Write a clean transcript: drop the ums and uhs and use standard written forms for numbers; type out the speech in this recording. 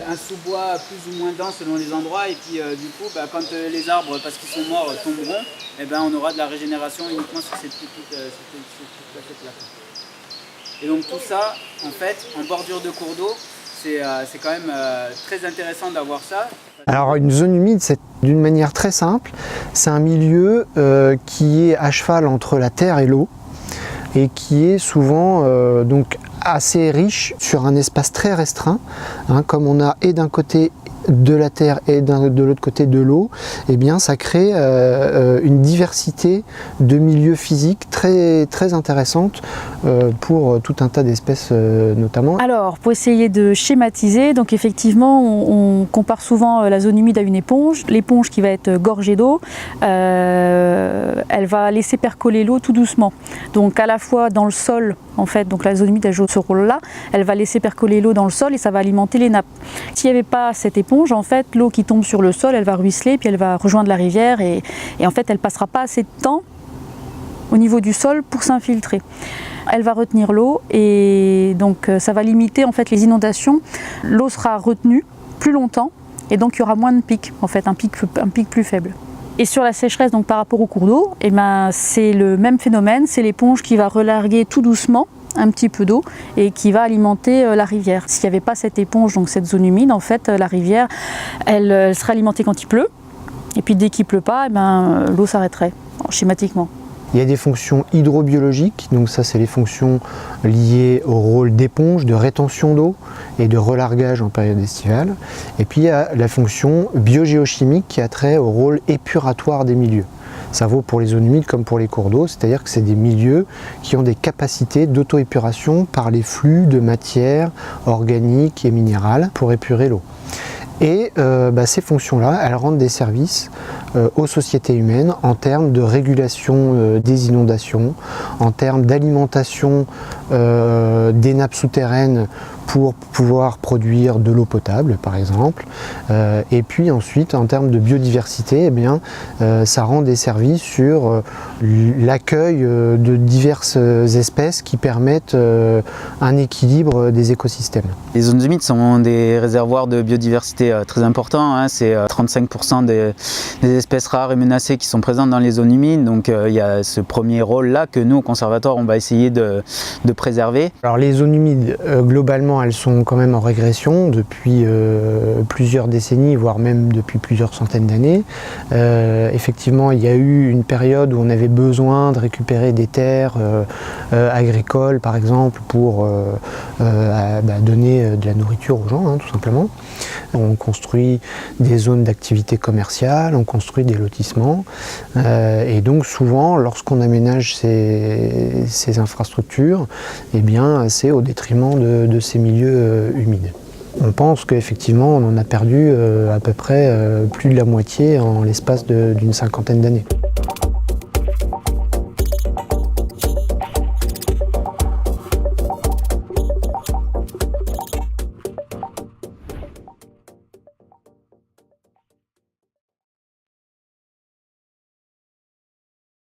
Un sous-bois plus ou moins dense selon les endroits, et puis du coup quand les arbres, parce qu'ils sont morts, tomberont, et on aura de la régénération uniquement sur cette placette-là. Et donc tout ça, en fait, en bordure de cours d'eau, c'est quand même très intéressant d'avoir ça. Alors une zone humide, c'est d'une manière très simple, c'est un milieu qui est à cheval entre la terre et l'eau, et qui est souvent donc assez riche sur un espace très restreint, comme on a et d'un côté de la terre et de l'autre côté de l'eau, eh bien ça crée une diversité de milieux physiques très intéressante pour tout un tas d'espèces notamment. Alors pour essayer de schématiser, donc effectivement on compare souvent la zone humide à une éponge. L'éponge qui va être gorgée d'eau, elle va laisser percoler l'eau tout doucement. Donc à la fois dans le sol, en fait, donc la zone humide elle joue ce rôle-là, elle va laisser percoler l'eau dans le sol et ça va alimenter les nappes. S'il n'y avait pas cette éponge, en fait, l'eau qui tombe sur le sol, elle va ruisseler, puis elle va rejoindre la rivière et en fait, elle passera pas assez de temps au niveau du sol pour s'infiltrer. Elle va retenir l'eau et donc ça va limiter en fait les inondations. L'eau sera retenue plus longtemps et donc il y aura moins de pics, en fait, un pic plus faible. Et sur la sécheresse, donc par rapport au cours d'eau, c'est le même phénomène, c'est l'éponge qui va relarguer tout doucement un petit peu d'eau et qui va alimenter la rivière. S'il n'y avait pas cette éponge, donc cette zone humide, en fait, la rivière, elle serait alimentée quand il pleut, et puis dès qu'il ne pleut pas, l'eau s'arrêterait, schématiquement. Il y a des fonctions hydrobiologiques, donc ça c'est les fonctions liées au rôle d'éponge, de rétention d'eau et de relargage en période estivale. Et puis il y a la fonction biogéochimique qui a trait au rôle épuratoire des milieux. Ça vaut pour les zones humides comme pour les cours d'eau, c'est-à-dire que c'est des milieux qui ont des capacités d'auto-épuration par les flux de matière organique et minérale pour épurer l'eau. Et ces fonctions-là, elles rendent des services aux sociétés humaines en termes de régulation des inondations, en termes d'alimentation des nappes souterraines pour pouvoir produire de l'eau potable par exemple, et puis ensuite en termes de biodiversité, ça rend des services sur l'accueil de diverses espèces qui permettent un équilibre des écosystèmes. Les zones humides sont des réservoirs de biodiversité très importants, c'est 35% des espèces rares et menacées qui sont présentes dans les zones humides, donc il y a ce premier rôle là que nous au conservatoire on va essayer de préserver. Alors les zones humides globalement elles sont quand même en régression depuis plusieurs décennies, voire même depuis plusieurs centaines d'années. Effectivement, il y a eu une période où on avait besoin de récupérer des terres agricoles, par exemple, pour donner de la nourriture aux gens, tout simplement. On construit des zones d'activité commerciale, on construit des lotissements, et donc souvent, lorsqu'on aménage ces infrastructures, c'est au détriment de ces milieux humides. On pense qu'effectivement on en a perdu à peu près plus de la moitié en l'espace d'une cinquantaine d'années.